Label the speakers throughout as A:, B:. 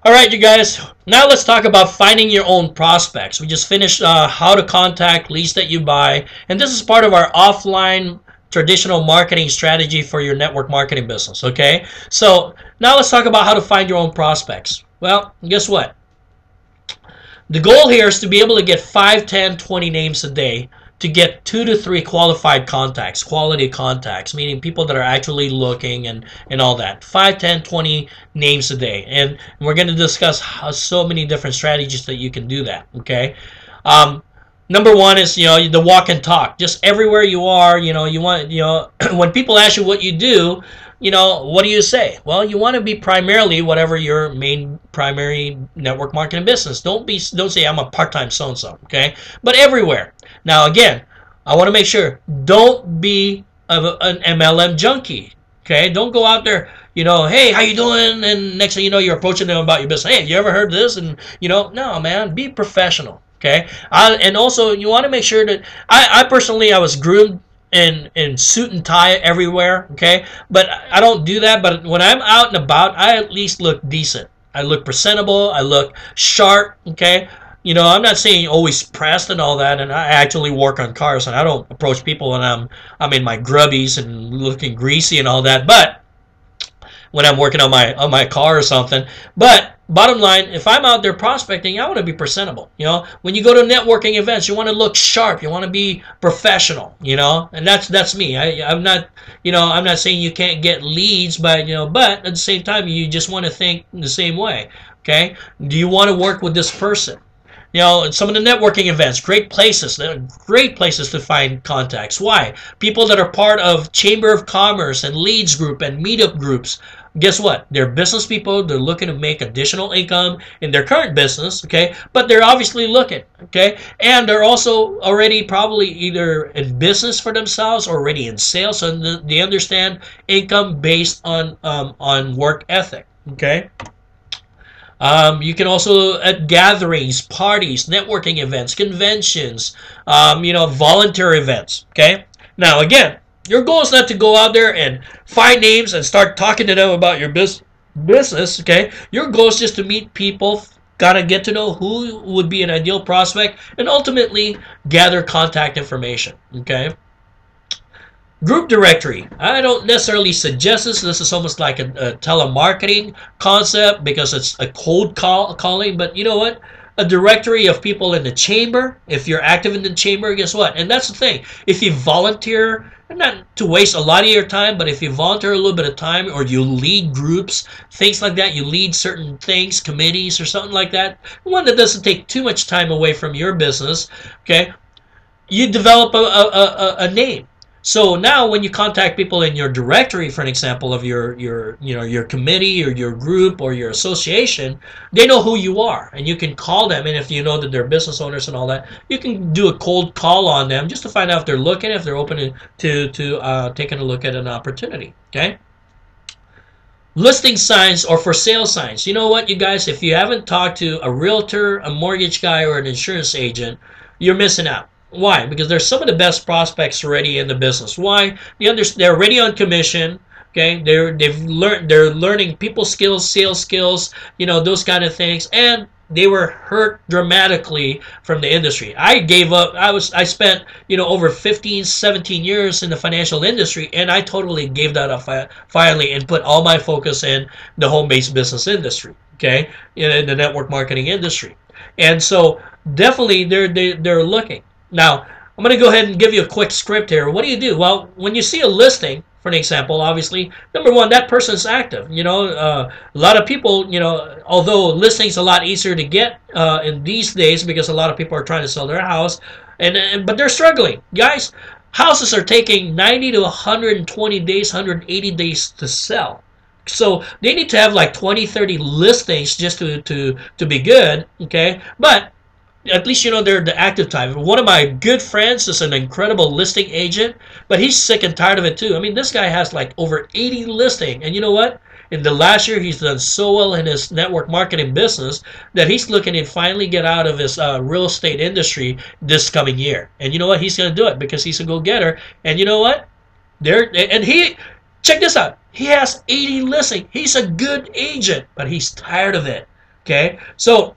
A: All right, you guys. Now let's talk about finding your own prospects. We just finished how to contact leads that you buy, and this is part of our offline traditional marketing strategy for your network marketing business. Okay, so now let's talk about how to find your own prospects. Well, guess what? The goal here is to be able to get 5, 10, 20 names a day to get 2 to 3 qualified contacts, quality contacts, meaning people that are actually looking and all that. 5, 10, 20 names a day. And we're going to discuss so many different strategies that you can do that, okay? Number one is, the walk and talk. Just everywhere you are, you want, when people ask you what you do, what do you say? Well, you want to be primarily whatever your main primary network marketing business. Don't say I'm a part-time so-and-so, okay? But everywhere. Now, again, I want to make sure, don't be an MLM junkie, okay? Don't go out there, hey, how you doing? And next thing you know, you're approaching them about your business. Hey, you ever heard this? And, no, man, be professional, okay? And also, you want to make sure that, I personally, I was groomed in suit and tie everywhere, okay? But I don't do that. But when I'm out and about, I at least look decent. I look presentable. I look sharp, okay? I'm not saying always pressed and all that, and I actually work on cars, and I don't approach people when I'm in my grubbies and looking greasy and all that. But when I'm working on my car or something. But bottom line, if I'm out there prospecting, I want to be presentable. When you go to networking events, you want to look sharp. You want to be professional. And that's me. I'm not I'm not saying you can't get leads, but but at the same time, you just want to think the same way. Okay? Do you want to work with this person? Some of the networking events, great places to find contacts. Why? People that are part of Chamber of Commerce and Leads Group and Meetup groups. Guess what? They're business people. They're looking to make additional income in their current business, okay? But they're obviously looking, okay? And they're also already probably either in business for themselves or already in sales, so they understand income based on work ethic, okay? You can also at gatherings, parties, networking events, conventions, volunteer events. Okay. Now again, your goal is not to go out there and find names and start talking to them about your business. Okay. Your goal is just to meet people, gotta get to know who would be an ideal prospect, and ultimately gather contact information. Okay. Group directory. I don't necessarily suggest this. This is almost like a telemarketing concept because it's a cold calling. But you know what? A directory of people in the chamber. If you're active in the chamber, guess what? And that's the thing. If you volunteer, and not to waste a lot of your time, but if you volunteer a little bit of time or you lead groups, things like that, you lead certain things, committees or something like that, one that doesn't take too much time away from your business, okay, you develop a name. So now when you contact people in your directory, for an example of your committee or your group or your association, they know who you are, and you can call them. And if you know that they're business owners and all that, you can do a cold call on them just to find out if they're looking, if they're open to taking a look at an opportunity. Okay. Listing signs or for sale signs. You know what, you guys? If you haven't talked to a realtor, a mortgage guy, or an insurance agent, you're missing out. Why? Because there's some of the best prospects already in the business. Why? They're already on commission. Okay, they're learning people skills, sales skills, those kind of things, and they were hurt dramatically from the industry. I gave up. I spent over 15, 17 years in the financial industry, and I totally gave that up finally and put all my focus in the home-based business industry. Okay, in the network marketing industry, and so definitely they're looking. Now, I'm going to go ahead and give you a quick script here. What do you do? Well, when you see a listing, for an example, obviously, number one, that person's active. A lot of people, although listings a lot easier to get in these days because a lot of people are trying to sell their house, but they're struggling. Guys, houses are taking 90 to 120 days, 180 days to sell. So they need to have like 20, 30 listings just to be good, okay? But at least they're the active type. One of my good friends is an incredible listing agent, but he's sick and tired of it too. I mean, this guy has like over 80 listing, and you know what? In the last year, he's done so well in his network marketing business that he's looking to finally get out of his real estate industry this coming year. And you know what? He's going to do it because he's a go-getter. And you know what? Check this out. He has 80 listings. He's a good agent, but he's tired of it. Okay, so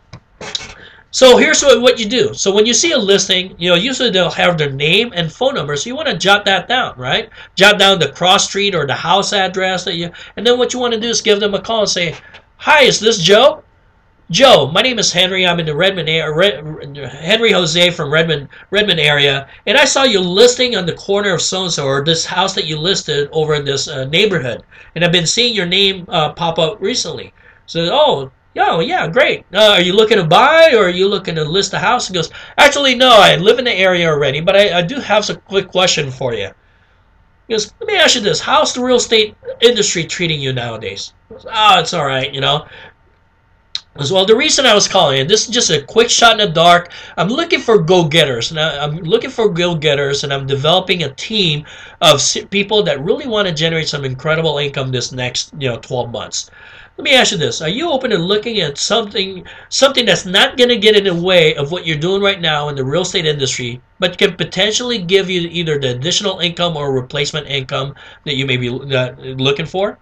A: here's what you do. So when you see a listing, usually they'll have their name and phone number. So you want to jot that down, right? Jot down the cross street or the house address and then what you want to do is give them a call and say, "Hi, is this Joe? Joe, my name is Henry. I'm in the Redmond area, Henry Jose from Redmond area, and I saw you listing on the corner of so-and-so, or this house that you listed over in this neighborhood, and I've been seeing your name pop up recently." So, yeah, great. Are you looking to buy, or are you looking to list a house? He goes, "Actually, no, I live in the area already, but I do have some quick question for you." He goes, "Let me ask you this. How's the real estate industry treating you nowadays?" He goes, "Oh, it's all right. As well, the reason I was calling it, this is just a quick shot in the dark. I'm looking for go-getters, and I'm developing a team of people that really want to generate some incredible income this next 12 months. Let me ask you this: are you open to looking at something that's not going to get in the way of what you're doing right now in the real estate industry, but can potentially give you either the additional income or replacement income that you may be looking for?"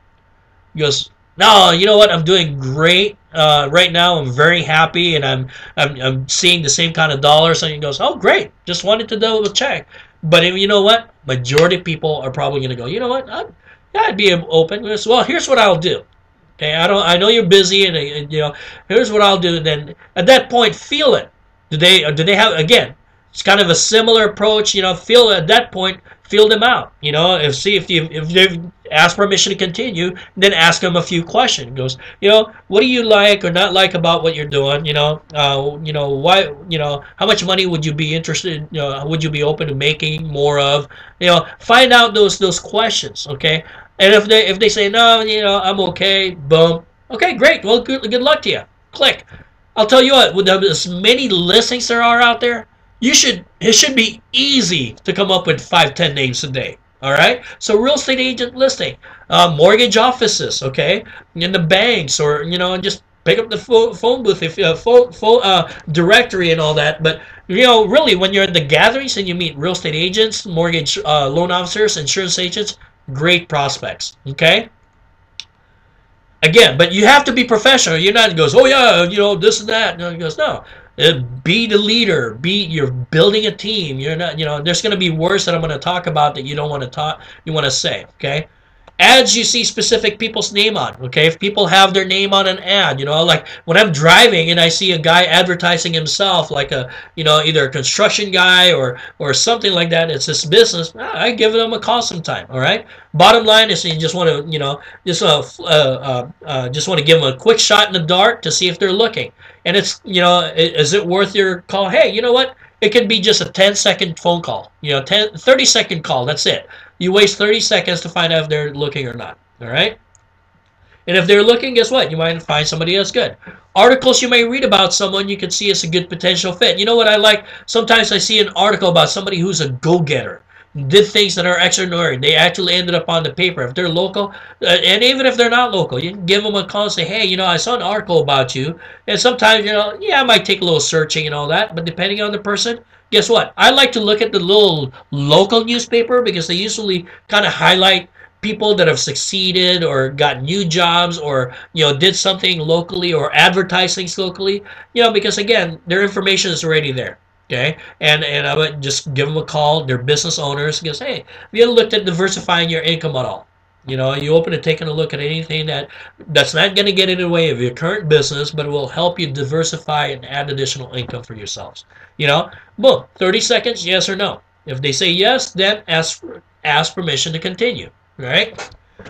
A: He goes, "No, you know what? I'm doing great right now. I'm very happy, and I'm seeing the same kind of dollars." And he goes, "Oh, great! Just wanted to double check." But you know what? Majority of people are probably going to go, "You know what? I'd be open." He goes, "Well, here's what I'll do. Okay, I know you're busy, and here's what I'll do." Then at that point, feel it. Do they have, again? It's kind of a similar approach. Feel at that point. Feel them out. See if they've asked permission to continue, then ask them a few questions. It goes, what do you like or not like about what you're doing? Why? How much money would you be interested? Would you be open to making more of? Find out those questions. Okay, and if they say no, I'm okay. Boom. Okay, great. Well, good luck to you. Click. I'll tell you what. With as many listings there are out there, it should be easy to come up with 5-10 names a day. All right, so real estate agent listing, mortgage offices, okay, in the banks, or and just pick up the phone booth if directory and all that. But really, when you're at the gatherings and you meet real estate agents, mortgage loan officers, insurance agents, great prospects. Okay. Again, but you have to be professional. You're not goes, "Oh yeah, this and that." No, he goes, "No. Be the leader. You're building a team. You're not, there's going to be words that I'm going to talk about that you don't want to talk, you want to say, okay? Ads you see specific people's name on, okay? If people have their name on an ad, like when I'm driving and I see a guy advertising himself, like either a construction guy or something like that, it's his business, I give them a call sometime, all right? Bottom line is you just want to, just want to give them a quick shot in the dark to see if they're looking. And it's, is it worth your call? Hey, you know what? It could be just a 10-second phone call, 30-second call. That's it. You waste 30 seconds to find out if they're looking or not. All right? And if they're looking, guess what? You might find somebody else good. Articles you may read about someone you can see as a good potential fit. You know what I like? Sometimes I see an article about somebody who's a go-getter, did things that are extraordinary. They actually ended up on the paper. If they're local, and even if they're not local, you can give them a call and say, "Hey, I saw an article about you." And sometimes, I might take a little searching and all that, but depending on the person, guess what? I like to look at the little local newspaper because they usually kind of highlight people that have succeeded or got new jobs or did something locally or advertise things locally. Because again, their information is already there. Okay, and I would just give them a call. They're business owners. Goes, "Hey, have you looked at diversifying your income at all? You open to taking a look at anything that's not going to get in the way of your current business, but it will help you diversify and add additional income for yourselves." Boom, 30 seconds, yes or no. If they say yes, then ask permission to continue. Right?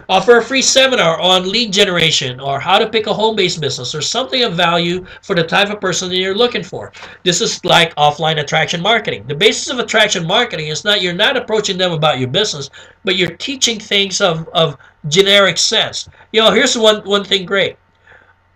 A: Offer a free seminar on lead generation or how to pick a home-based business or something of value for the type of person that you're looking for. This is like offline attraction marketing. The basis of attraction marketing is you're not approaching them about your business, but you're teaching things of generic sense. Here's one thing great.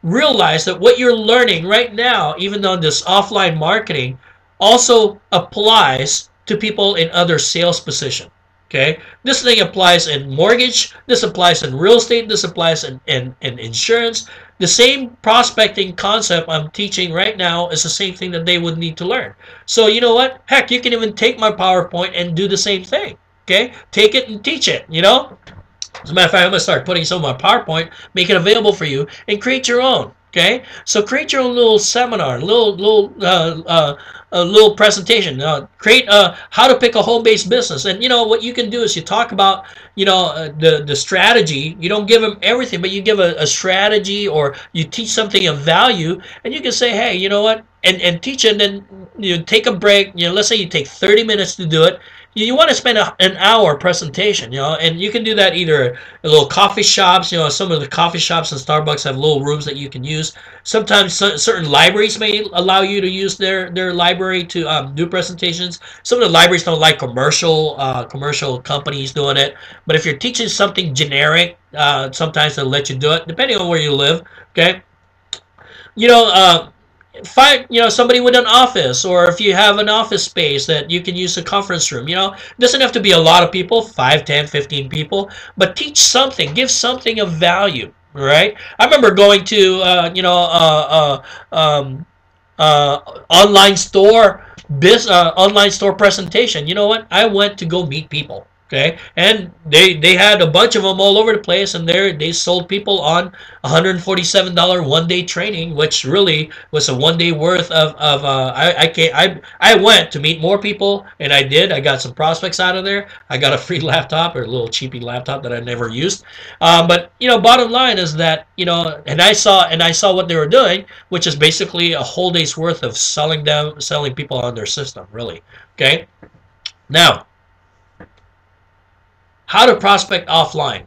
A: Realize that what you're learning right now, even though this offline marketing, also applies to people in other sales positions. Okay, this thing applies in mortgage, this applies in real estate, this applies in insurance. The same prospecting concept I'm teaching right now is the same thing that they would need to learn. So you know what? Heck, you can even take my PowerPoint and do the same thing. Okay, take it and teach it, As a matter of fact, I'm going to start putting some of my PowerPoint, make it available for you, and create your own. Okay, so create your own little seminar, a little presentation. Create how to pick a home-based business, and what you can do is you talk about the strategy. You don't give them everything, but you give a strategy, or you teach something of value, and you can say, hey, you know what, and teach it, and then you take a break. Let's say you take 30 minutes to do it. You want to spend an hour presentation, and you can do that either at little coffee shops. Some of the coffee shops and Starbucks have little rooms that you can use. Sometimes certain libraries may allow you to use their library to do presentations. Some of the libraries don't like commercial companies doing it, but if you're teaching something generic, sometimes they'll let you do it, depending on where you live. Okay, you know. Find somebody with an office, or if you have an office space that you can use a conference room. It doesn't have to be a lot of people, 5, 10, 15 people, but teach something, give something of value. Right? I remember going to online store presentation. You know what, I went to go meet people. Okay, and they had a bunch of them all over the place, and they sold people on $147 1-day training, which really was a 1 day worth of I went to meet more people, and I got some prospects out of there. I got a free laptop, or a little cheapy laptop that I never used. But bottom line is that and I saw what they were doing, which is basically a whole day's worth of selling people on their system, really. Okay, now, how to prospect offline.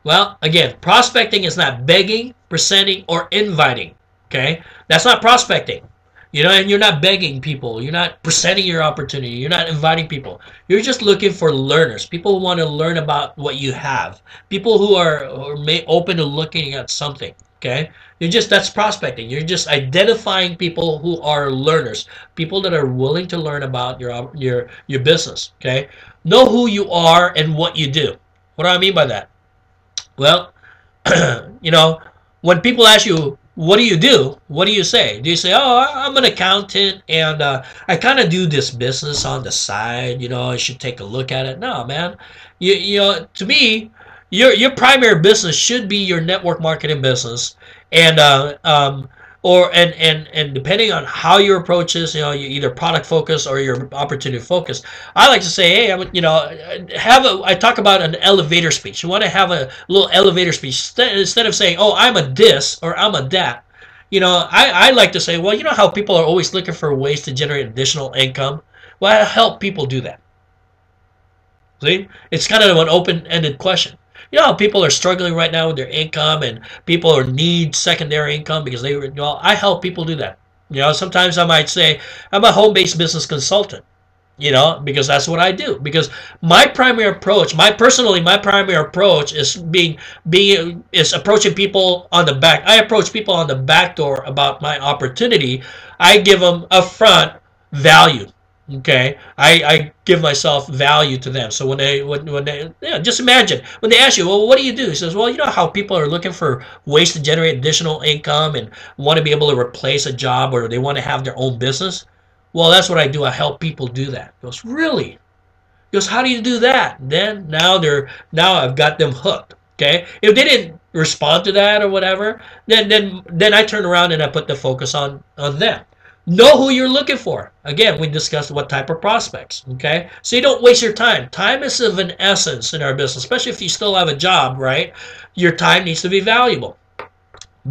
A: Well, again, prospecting is not begging, presenting, or inviting. Okay, that's not prospecting. And you're not begging people. You're not presenting your opportunity. You're not inviting people. You're just looking for learners. People who want to learn about what you have. People who are open to looking at something. Okay, that's prospecting. You're just identifying people who are learners, people that are willing to learn about your business. Okay, know who you are and what you do. What do I mean by that? Well, when people ask you, what do you do? What do you say? Do you say, oh, I'm an accountant, and I kind of do this business on the side, I should take a look at it? No, man. To me, your primary business should be your network marketing business, and depending on how your approach is, you either product focus or your opportunity focus. I like to say, hey, I talk about an elevator speech. You want to have a little elevator speech instead of saying, oh, I'm a this or I'm a that. I like to say, well, how people are always looking for ways to generate additional income. Well, I help people do that. See, it's kind of an open-ended question. How people are struggling right now with their income, and people need secondary income because I help people do that. Sometimes I might say I'm a home-based business consultant, because that's what I do. Because my primary approach is is approaching people on the back. I approach people on the back door about my opportunity. I give them upfront value. Okay, I give myself value to them. So when they just imagine when they ask you, well, what do you do? He says, well, how people are looking for ways to generate additional income and want to be able to replace a job, or they want to have their own business. Well, that's what I do. I help people do that. He goes, really? He goes, how do you do that? Then now I've got them hooked. Okay, if they didn't respond to that or whatever, then I turn around and I put the focus on them. Know who you're looking for. Again, we discussed what type of prospects. Okay, so you don't waste your time. Time is of an essence in our business, especially if you still have a job, right? Your time needs to be valuable.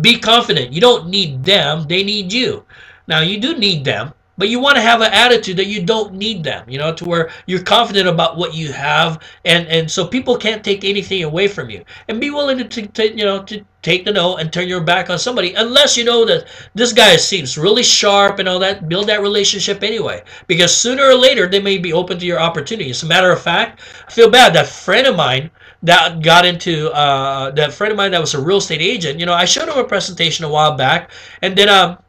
A: Be confident. You don't need them. They need you. Now, you do need them, but you want to have an attitude that you don't need them, to where you're confident about what you have, and so people can't take anything away from you. And be willing to take the no and turn your back on somebody, unless you know that this guy seems really sharp and all that. Build that relationship anyway, because sooner or later they may be open to your opportunity. As a matter of fact, I feel bad. That friend of mine that got into that was a real estate agent. I showed him a presentation a while back, and then a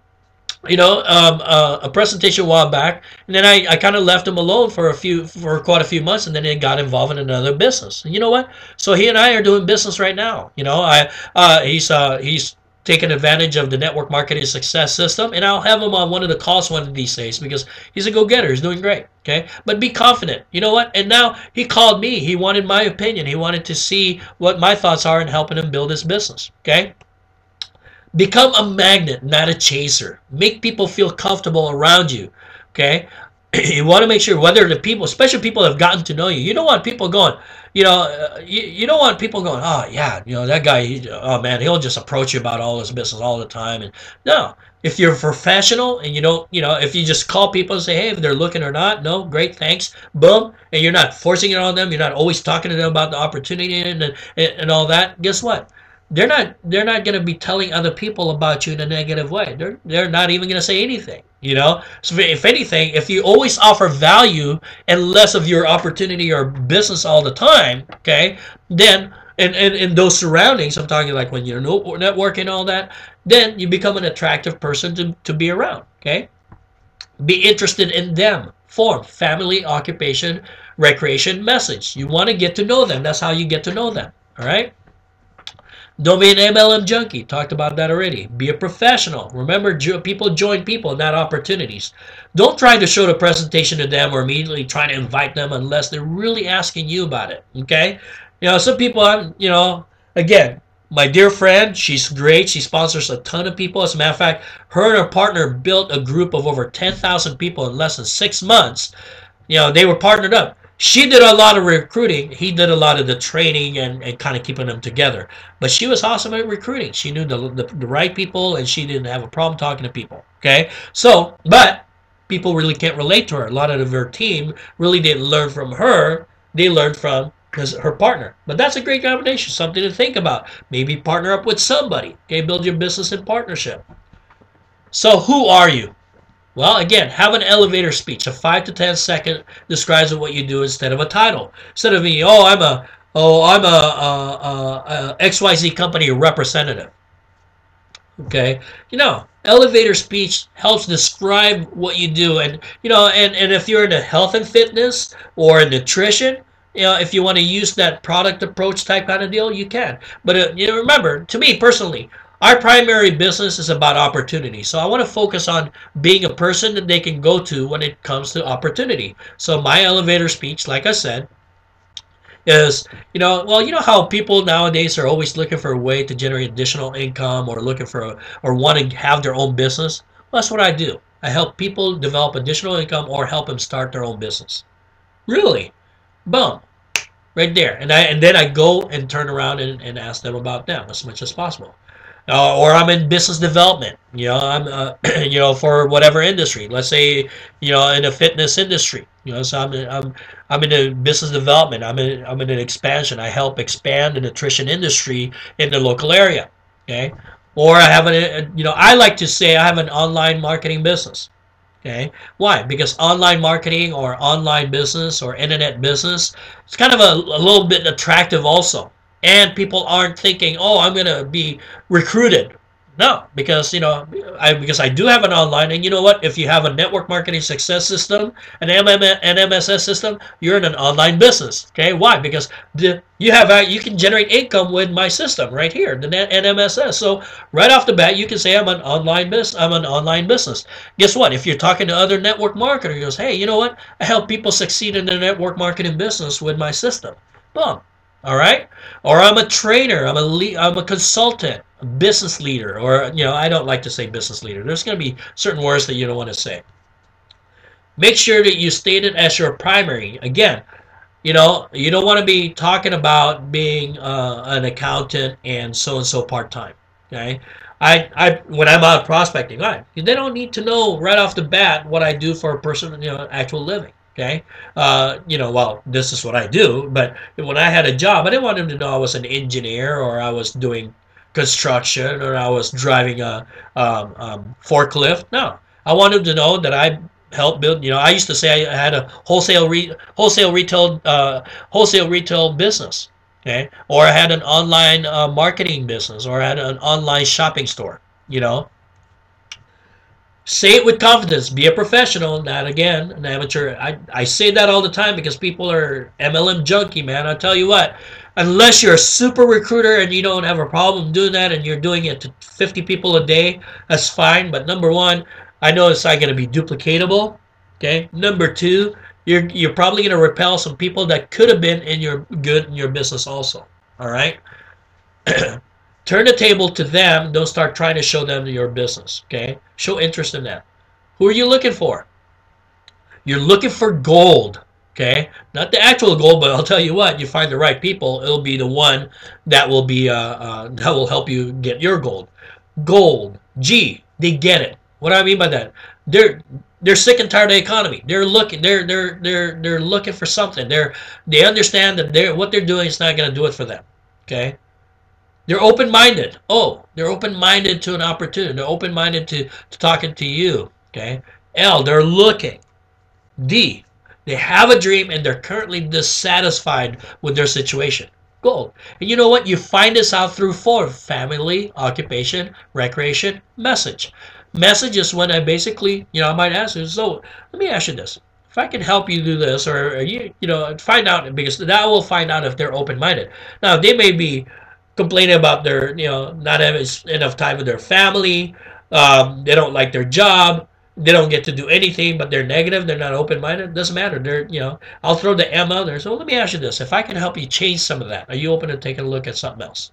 A: presentation a while back, and then I kind of left him alone for quite a few months, and then he got involved in another business. And you know what? So he and I are doing business right now. He's taking advantage of the network marketing success system, and I'll have him on one of the calls one of these days, because he's a go-getter. He's doing great. Okay, but be confident. You know what? And now he called me. He wanted my opinion. He wanted to see what my thoughts are in helping him build his business. Okay. Become a magnet, not a chaser. Make people feel comfortable around you. Okay? You want to make sure whether the people, especially people that have gotten to know you, you don't want people going, you don't want people going, oh yeah, that guy, oh man, he'll just approach you about all his business all the time. And no, if you're professional and you don't, if you just call people and say, hey, if they're looking or not, no, great, thanks, boom, and you're not forcing it on them, you're not always talking to them about the opportunity and all that. Guess what? They're not going to be telling other people about you in a negative way. They're not even going to say anything. So if anything, if you always offer value and less of your opportunity or business all the time, okay, then and in those surroundings, I'm talking like when you're networking and all that, then you become an attractive person to be around. Okay, be interested in them. Form family, occupation, recreation, message. You want to get to know them. That's how you get to know them. All right. Don't be an MLM junkie. Talked about that already. Be a professional. Remember, people join people, not opportunities. Don't try to show the presentation to them or immediately try to invite them unless they're really asking you about it. Okay? Some people, again, my dear friend, she's great. She sponsors a ton of people. As a matter of fact, her and her partner built a group of over 10,000 people in less than 6 months. They were partnered up. She did a lot of recruiting. He did a lot of the training and kind of keeping them together. But she was awesome at recruiting. She knew the right people, and she didn't have a problem talking to people. Okay? So, but people really can't relate to her. A lot of her team really didn't learn from her. They learned from her partner. But that's a great combination, something to think about. Maybe partner up with somebody. Okay? Build your business in partnership. So who are you? Well, again, have an elevator speech. A 5 to 10 second describes what you do instead of a title. Instead of me, I'm a XYZ company representative. Okay, elevator speech helps describe what you do, and and if you're into health and fitness or nutrition, if you want to use that product approach type kind of deal, you can. But remember, to me personally, our primary business is about opportunity. So I want to focus on being a person that they can go to when it comes to opportunity. So my elevator speech, like I said, is, how people nowadays are always looking for a way to generate additional income or looking for or want to have their own business. Well, that's what I do. I help people develop additional income or help them start their own business. Really? Boom. Right there. And then I go and turn around and ask them about them as much as possible. Or I'm in business development. I'm for whatever industry. Let's say in the fitness industry. So I'm in a business development. I'm in an expansion. I help expand the nutrition industry in the local area. Okay, or I have I like to say I have an online marketing business. Okay, why? Because online marketing or online business or internet business, it's kind of a little bit attractive also. And people aren't thinking, oh, I'm going to be recruited. No, because, because I do have an online, and you know what? If you have a network marketing success system, an MSS system, you're in an online business. Okay, why? Because you can generate income with my system right here, the NMSS. So right off the bat, you can say I'm an online business. Guess what? If you're talking to other network marketers, hey, you know what? I help people succeed in their network marketing business with my system. Boom. All right, or I'm a trainer, I'm a consultant, a business leader, or I don't like to say business leader. There's going to be certain words that you don't want to say. Make sure that you state it as your primary. Again, you don't want to be talking about being an accountant and so part-time. Okay, when I'm out prospecting, they don't need to know right off the bat what I do for a person, actual living. Okay, well, this is what I do, but when I had a job, I didn't want them to know I was an engineer or I was doing construction or I was driving a forklift. No, I wanted them to know that I helped build. I used to say I had a wholesale retail business. Okay, or I had an online marketing business, or I had an online shopping store. Say it with confidence. Be a professional, not again an amateur. I say that all the time because people are MLM junkie, man. I'll tell you what, unless you're a super recruiter and you don't have a problem doing that and you're doing it to 50 people a day, that's fine. But number one, I know it's not going to be duplicatable. Okay. Number two, you're probably going to repel some people that could have been in your business also. All right. Turn the table to them. Don't start trying to show them your business. Okay? Show interest in them. Who are you looking for? You're looking for gold. Okay? Not the actual gold, but I'll tell you what. You find the right people, it'll be the one that will be that will help you get your gold. Gold. G. They get it. What do I mean by that? They're sick and tired of the economy. They're looking. They're looking for something. They understand that what they're doing is not going to do it for them. Okay. They're open-minded. Oh, they're open-minded to an opportunity. They're open-minded to talking to you. Okay. L. They're looking. D. They have a dream and they're currently dissatisfied with their situation. Gold. And you know what? You find this out through 4. Family, occupation, recreation, message. Message is when I basically, I might ask you, so let me ask you this. If I can help you do this, or find out, because that will find out if they're open-minded. Now, they may be complaining about their, not having enough time with their family. They don't like their job. They don't get to do anything, but they're negative. They're not open-minded. Doesn't matter. I'll throw the M out there. So let me ask you this. If I can help you change some of that, are you open to taking a look at something else?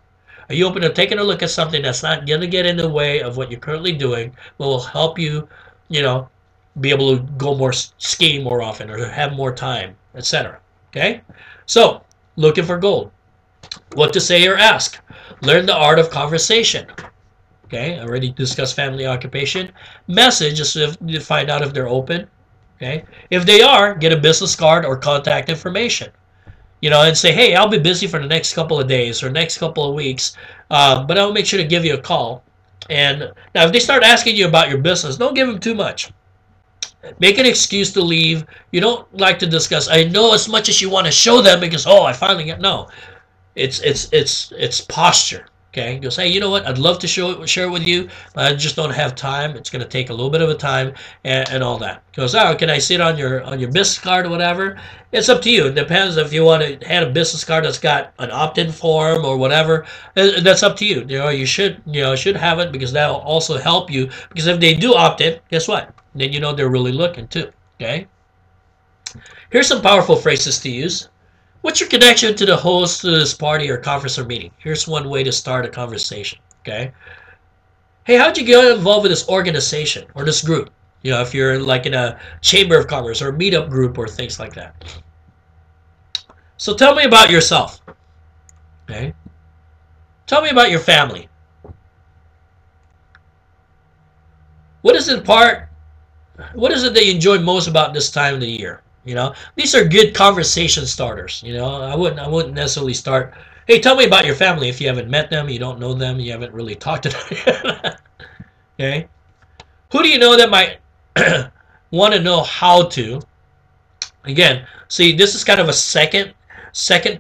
A: Are you open to taking a look at something that's not going to get in the way of what you're currently doing, but will help you, be able to go more skiing more often or have more time, etc. Okay? So, looking for gold. What to say or ask. Learn the art of conversation. Okay, I already discussed family, occupation. Message is to find out if they're open. Okay, if they are, get a business card or contact information. And say, hey, I'll be busy for the next couple of days or next couple of weeks, but I'll make sure to give you a call. And now, if they start asking you about your business, don't give them too much. Make an excuse to leave. You don't like to discuss. I know as much as you want to show them because I finally get no. It's posture. Okay, goes, hey, you know what? I'd love to share it with you, but I just don't have time. It's going to take a little bit of a time and all that. Goes, can I see it on your business card or whatever? It's up to you. It depends if you want to have a business card that's got an opt-in form or whatever. That's up to you. You should have it because that will also help you. Because if they do opt in, guess what? Then they're really looking too. Okay. Here's some powerful phrases to use. What's your connection to the host of this party or conference or meeting? Here's one way to start a conversation, okay? Hey, how'd you get involved with this organization or this group? If you're like in a chamber of commerce or a meetup group or things like that. So tell me about yourself, okay? Tell me about your family. What is it that you enjoy most about this time of the year? These are good conversation starters. I wouldn't necessarily start, hey, tell me about your family if you haven't met them, you don't know them, you haven't really talked to them. Okay? Who do you know that might want to know how to? Again, see, this is kind of a second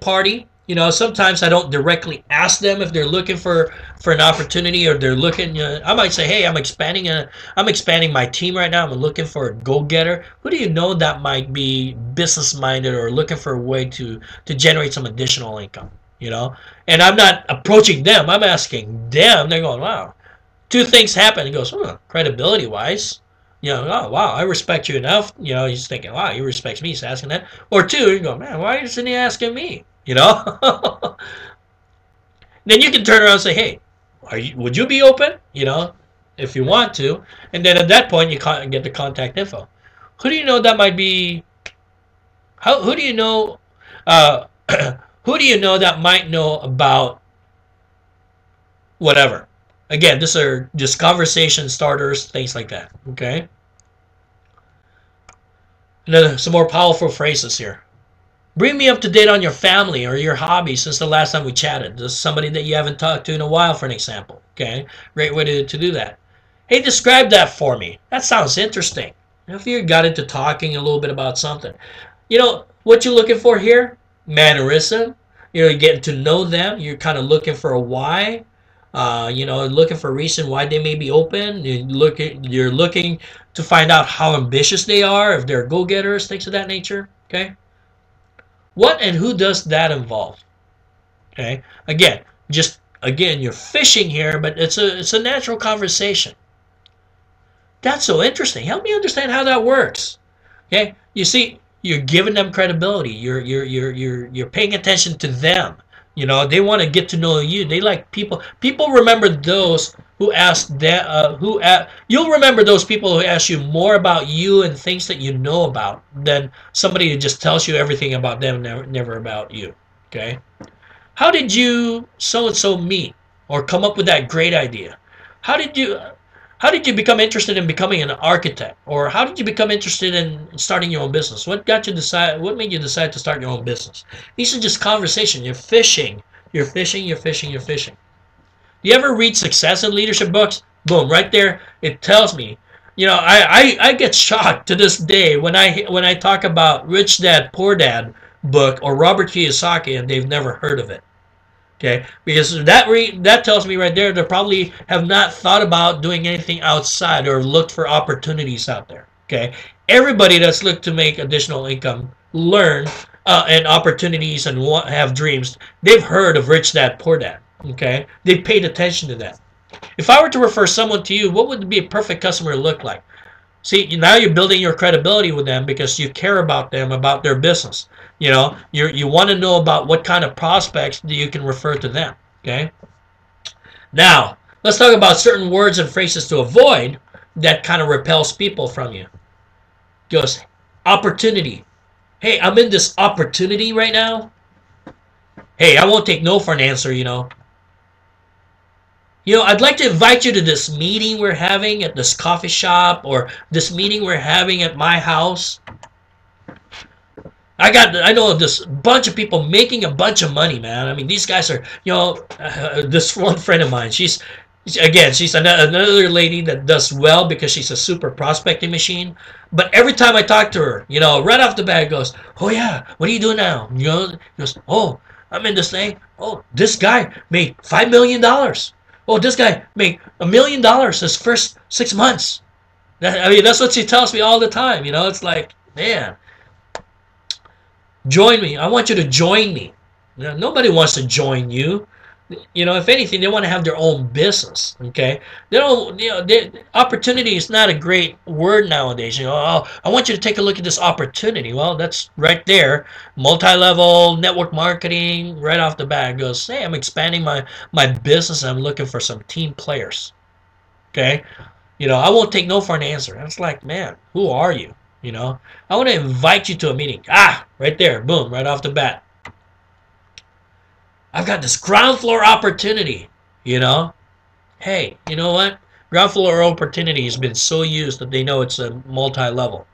A: party. Sometimes I don't directly ask them if they're looking for an opportunity or they're looking. I might say, hey, I'm expanding my team right now. I'm looking for a go-getter. Who do you know that might be business-minded or looking for a way to generate some additional income? And I'm not approaching them. I'm asking them. They're going, wow. 2 things happen. He goes, credibility-wise. Oh, wow, I respect you enough. He's thinking, wow, he respects me. He's asking that. Or 2, you go, man, why isn't he asking me? Then you can turn around and say, hey, would you be open? If you want to. And then at that point, you get the contact info. Who do you know that might be? Who do you know? Who do you know that might know about whatever? Again, these are just conversation starters, things like that. Okay. And some more powerful phrases here. Bring me up to date on your family or your hobbies since the last time we chatted. This is somebody that you haven't talked to in a while, for an example. Okay, great way to do that. Hey, describe that for me. That sounds interesting. If you got into talking a little bit about something. What you're looking for here? Mannerism. You're getting to know them. You're kind of looking for a why. Looking for a reason why they may be open. You're looking to find out how ambitious they are, if they're go-getters, things of that nature. Okay. What and who does that involve? Okay. Again, you're fishing here, but it's a natural conversation. That's so interesting. Help me understand how that works. Okay. You see, you're giving them credibility. You're paying attention to them. They want to get to know you. They like people. People remember those who ask that. You'll remember those people who ask you more about you and things that you know about than somebody who just tells you everything about them, never about you. Okay. How did you so and so meet or come up with that great idea? How did you how did you become interested in becoming an architect? Or how did you become interested in starting your own business? What made you decide to start your own business? These are just conversation. You're fishing. You're fishing, you're fishing, you're fishing. Do you ever read success and leadership books? Boom, right there, it tells me. I get shocked to this day when I talk about Rich Dad Poor Dad book or Robert Kiyosaki and they've never heard of it. Okay, because that tells me right there they probably have not thought about doing anything outside or looked for opportunities out there. Okay, everybody that's looked to make additional income, learn and opportunities and have dreams, they've heard of Rich Dad Poor Dad. Okay, they paid attention to that. If I were to refer someone to you, what would be a perfect customer look like? See, now you're building your credibility with them because you care about them, about their business. You want to know about what kind of prospects that you can refer to them. Okay. Now, let's talk about certain words and phrases to avoid that kind of repels people from you. Goes, opportunity. Hey, I'm in this opportunity right now. Hey, I won't take no for an answer, I'd like to invite you to this meeting we're having at this coffee shop or this meeting we're having at my house. I know this bunch of people making a bunch of money, man. I mean, these guys are, this one friend of mine, she's another lady that does well because she's a super prospecting machine. But every time I talk to her, right off the bat, goes, oh yeah, what are you doing now? Goes, oh, I'm in this thing. Oh, this guy made $5 million. Oh, this guy made $1 million his first 6 months. That's what she tells me all the time. It's like, man, join me. I want you to join me. Nobody wants to join you. If anything, they want to have their own business. Okay, they don't. Opportunity is not a great word nowadays. Oh, I want you to take a look at this opportunity. Well, that's right there. Multi-level network marketing, right off the bat goes, hey, I'm expanding my business. I'm looking for some team players. Okay, I won't take no for an answer. It's like, man, who are you? I want to invite you to a meeting. Right there, boom, right off the bat. I've got this ground floor opportunity, Hey, you know what? Ground floor opportunity has been so used that they know it's a multi-level.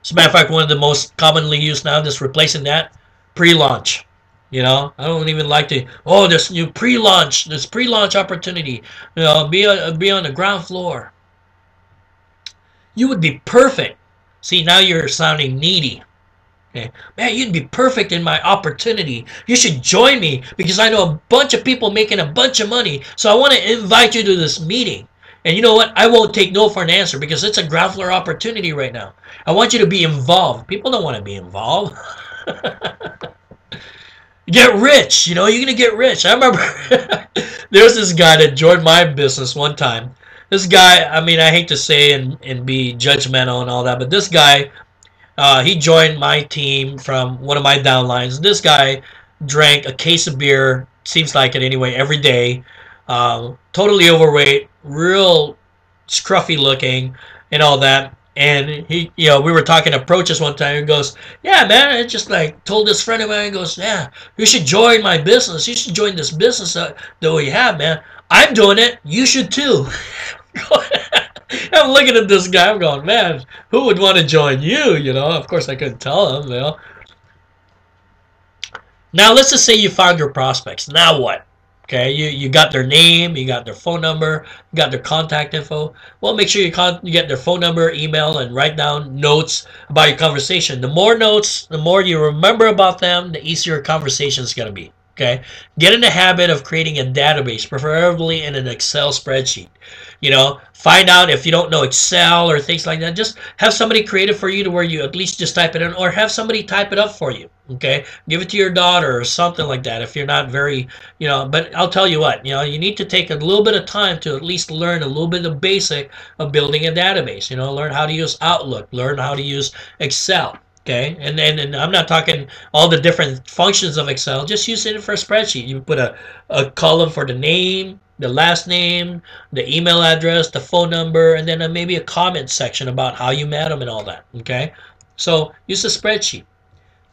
A: As a matter of fact, one of the most commonly used now, just replacing that, pre-launch. I don't even like to, this new pre-launch, this pre-launch opportunity, be on the ground floor. You would be perfect. See, now you're sounding needy. Okay. Man, you'd be perfect in my opportunity. You should join me because I know a bunch of people making a bunch of money. So I want to invite you to this meeting. And you know what? I won't take no for an answer because it's a ground floor opportunity right now. I want you to be involved. People don't want to be involved. Get rich. You're going to get rich. I remember there was this guy that joined my business one time. This guy, I hate to say and be judgmental and all that, but this guy, he joined my team from one of my downlines. This guy drank a case of beer, seems like it anyway, every day. Totally overweight, real scruffy looking and all that. And he, we were talking approaches one time. He goes, yeah, man, I just told this friend of mine, he goes, yeah, you should join my business. You should join this business that we have, man. I'm doing it. You should too. I'm looking at this guy. I'm going, man, who would want to join you? Of course I couldn't tell him. Now let's just say you found your prospects. Now what? Okay, you got their name, you got their phone number, you got their contact info. Well, make sure you get their phone number, email, and write down notes about your conversation. The more notes, the more you remember about them, the easier your conversation is going to be. Okay, get in the habit of creating a database, preferably in an Excel spreadsheet. Find out if you don't know Excel or things like that. Just have somebody create it for you to where you at least just type it in, or have somebody type it up for you. Okay, give it to your daughter or something like that if you're not very, But I'll tell you what, you need to take a little bit of time to at least learn a little bit of basic of building a database. Learn how to use Outlook, learn how to use Excel. Okay, and I'm not talking all the different functions of Excel. Just use it for a spreadsheet. You put a column for the name, the last name, the email address, the phone number, and then maybe a comment section about how you met them and all that. Okay, so use a spreadsheet.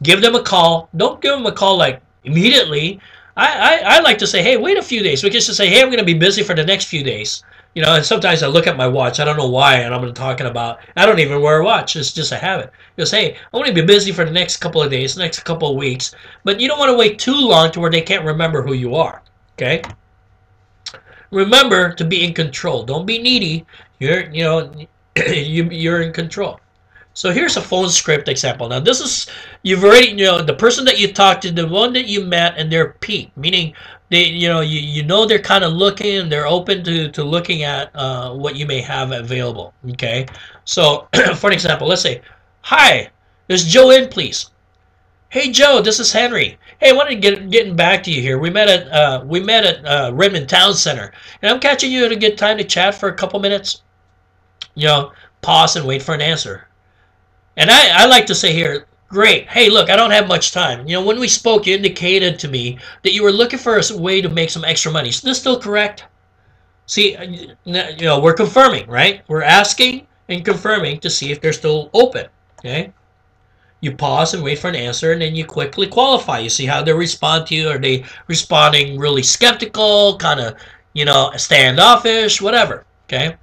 A: Give them a call. Don't give them a call like immediately. I like to say, hey, wait a few days. We can just say, hey, I'm going to be busy for the next few days. You know, and sometimes I look at my watch. I don't know why, and I'm talking about, I don't even wear a watch. It's just a habit. Because, hey, I'm going to be busy for the next couple of days, the next couple of weeks. But you don't want to wait too long to where they can't remember who you are. Okay? Remember to be in control. Don't be needy. You're in control. So here's a phone script example. Now this is, you've already, the person that you talked to, the one that you met, and they're peaked, meaning they, you know they're kind of looking, they're open to looking at what you may have available. Okay, so for an example, let's say, hi, is Joe in, please? Hey Joe, this is Henry. Hey, I wanted to getting back to you here. We met at Redmond Town Center, and I'm catching you at a good time to chat for a couple minutes. Pause and wait for an answer. And I like to say here, great. Hey, look, I don't have much time. When we spoke, you indicated to me that you were looking for a way to make some extra money. Is this still correct? See, we're confirming, right? We're asking and confirming to see if they're still open, okay? You pause and wait for an answer, and then you quickly qualify. You see how they respond to you. Are they responding really skeptical, kind of, standoffish, whatever, okay?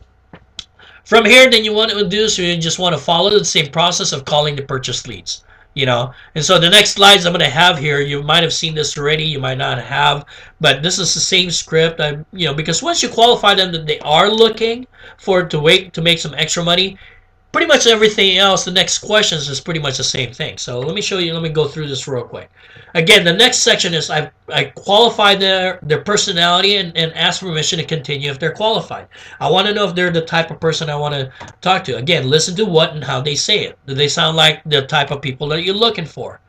A: From here, then you want to do, so you just want to follow the same process of calling the purchase leads, And so the next slides I'm going to have here, you might have seen this already, you might not have, but this is the same script. Because once you qualify them that they are looking to make some extra money, pretty much everything else, the next questions is pretty much the same thing. So let me go through this real quick. Again, the next section is I qualify their personality and ask permission to continue if they're qualified. I want to know if they're the type of person I want to talk to. Again, listen to what and how they say it. Do they sound like the type of people that you're looking for?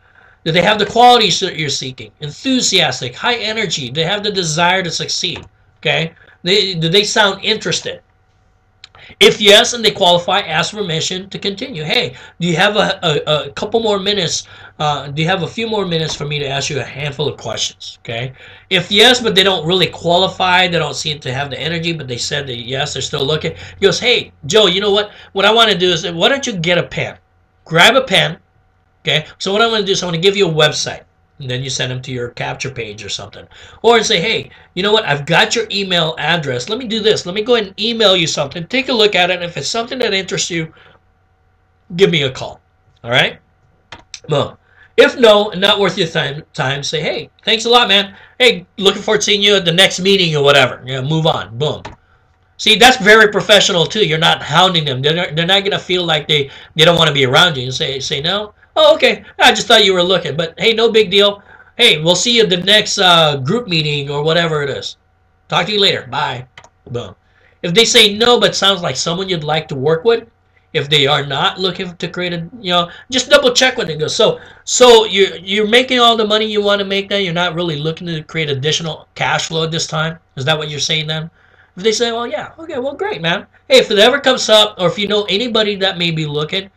A: Do they have the qualities that you're seeking? Enthusiastic, high energy. Do they have the desire to succeed? Okay? Do they sound interested? If yes, and they qualify, ask permission to continue. Hey, do you have a couple more minutes? Do you have a few more minutes for me to ask you a handful of questions? Okay. If yes, but they don't really qualify, they don't seem to have the energy, but they said that yes, they're still looking. He goes, hey, Joe, you know what? What I want to do is, why don't you get a pen? Grab a pen. Okay. So what I want to do is I want to give you a website. And then you send them to your capture page or something. Or say, hey, you know what? I've got your email address. Let me do this. Let me go ahead and email you something. Take a look at it. And if it's something that interests you, give me a call. All right? Well, if no, and not worth your time, say, hey, thanks a lot, man. Hey, looking forward to seeing you at the next meeting or whatever. Move on. Boom. See, that's very professional, too. You're not hounding them. They're not going to feel like they don't want to be around you. You say no. Oh, okay. I just thought you were looking. But, hey, no big deal. Hey, we'll see you at the next group meeting or whatever it is. Talk to you later. Bye. Boom. If they say no, but sounds like someone you'd like to work with, if they are not looking to create a, just double check when it goes. So you're making all the money you want to make now. You're not really looking to create additional cash flow at this time. Is that what you're saying then? If they say, well, yeah, okay, well, great, man. Hey, if it ever comes up, or if you know anybody that may be looking,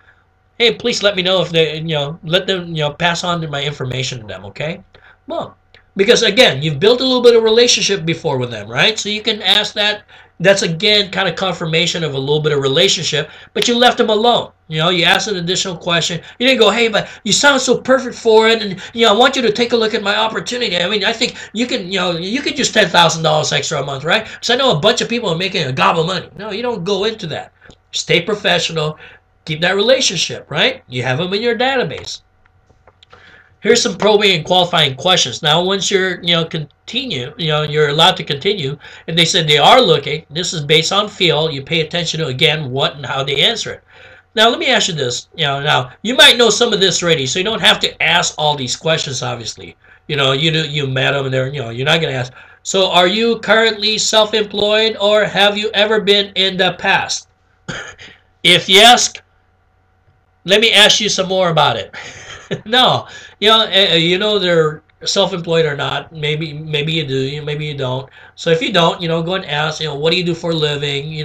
A: hey, please let me know if they, let them, pass on my information to them, okay? Well, because again, you've built a little bit of relationship before with them, right? So you can ask that. That's again kind of confirmation of a little bit of relationship, but you left them alone. You asked an additional question. You didn't go, hey, but you sound so perfect for it, and I want you to take a look at my opportunity. I mean, I think you can, you could use $10,000 extra a month, right? Because I know a bunch of people are making a gob of money. No, you don't go into that. Stay professional. Keep that relationship, right? You have them in your database. Here's some probing and qualifying questions. Now, once you're, continue, you're allowed to continue, and they said they are looking. This is based on feel. You pay attention to, again, what and how they answer it. Now, let me ask you this. Now, you might know some of this already, so you don't have to ask all these questions, obviously. You met them, and they're, you're not going to ask. So, are you currently self-employed, or have you ever been in the past? If yes, let me ask you some more about it. No, they're self-employed or not. Maybe you do, maybe you don't. So if you don't, go and ask, what do you do for a living?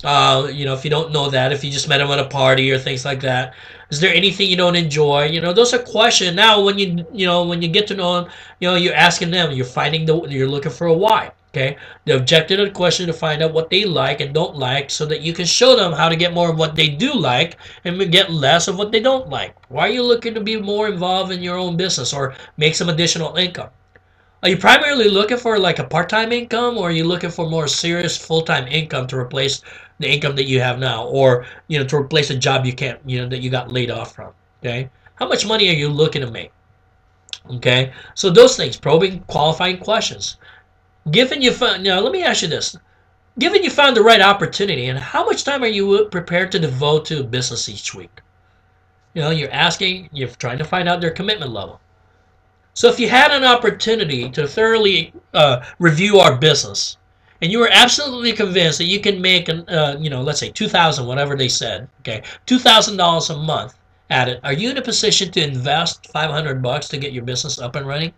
A: If you don't know that, if you just met them at a party or things like that. Is there anything you don't enjoy? Those are questions. Now, when you get to know them, you're asking them. You're looking for a why. Okay, the objective of the question to find out what they like and don't like, so that you can show them how to get more of what they do like and get less of what they don't like. Why are you looking to be more involved in your own business or make some additional income? Are you primarily looking for like a part-time income, or are you looking for more serious full-time income to replace the income that you have now, or to replace a job you can't, that you got laid off from? Okay, how much money are you looking to make? Okay, so those things, probing, qualifying questions. Given you found, let me ask you this: given you found the right opportunity, and how much time are you prepared to devote to business each week? You're trying to find out their commitment level. So if you had an opportunity to thoroughly review our business, and you were absolutely convinced that you can make, let's say 2,000, whatever they said, okay, $2,000 a month at it, are you in a position to invest $500 to get your business up and running?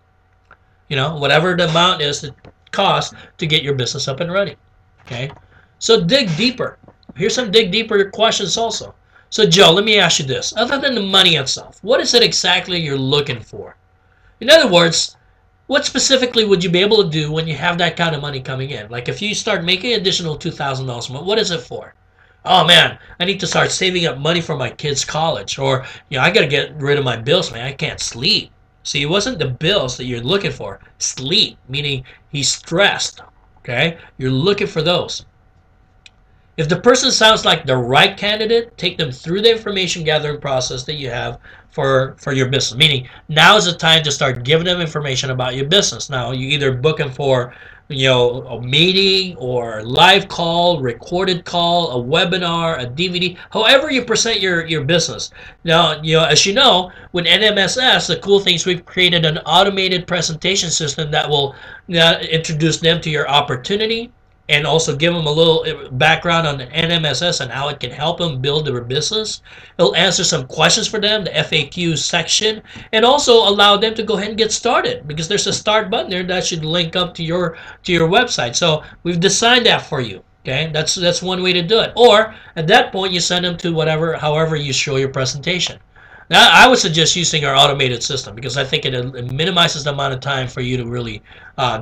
A: Whatever the amount is that costs to get your business up and running. Okay, so dig deeper. Here's some dig deeper questions also. So Joe, let me ask you this: other than the money itself, what is it exactly you're looking for? In other words, what specifically would you be able to do when you have that kind of money coming in? Like if you start making additional $2,000 a month, what is it for? Oh man, I need to start saving up money for my kids' college, or I got to get rid of my bills, man. I can't sleep. See, it wasn't the bills that you're looking for. Sleep, meaning he's stressed. Okay, you're looking for those. If the person sounds like the right candidate, take them through the information gathering process that you have for your business. Meaning, now is the time to start giving them information about your business. Now, you either book them for a meeting or live call, recorded call, a webinar, a DVD, however you present your business. Now, as you know, with NMSS, the cool thing is we've created an automated presentation system that will introduce them to your opportunity, and also give them a little background on the NMSS and how it can help them build their business. It'll answer some questions for them, the FAQ section, and also allow them to go ahead and get started, because there's a start button there that should link up to your website. So we've designed that for you. Okay, that's one way to do it. Or at that point, you send them to however you show your presentation. Now, I would suggest using our automated system, because I think it minimizes the amount of time for you to really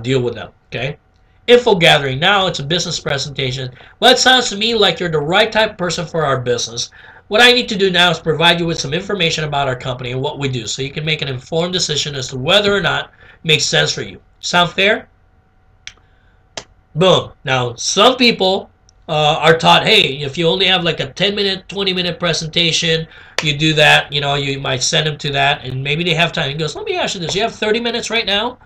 A: deal with them. Okay. Info gathering. Now it's a business presentation. Well, it sounds to me like you're the right type of person for our business. What I need to do now is provide you with some information about our company and what we do, so you can make an informed decision as to whether or not it makes sense for you. Sound fair? Boom. Now, some people are taught, hey, if you only have like a 10-minute, 20-minute presentation, you do that. You might send them to that, and maybe they have time. He goes, let me ask you this. You have 30 minutes right now?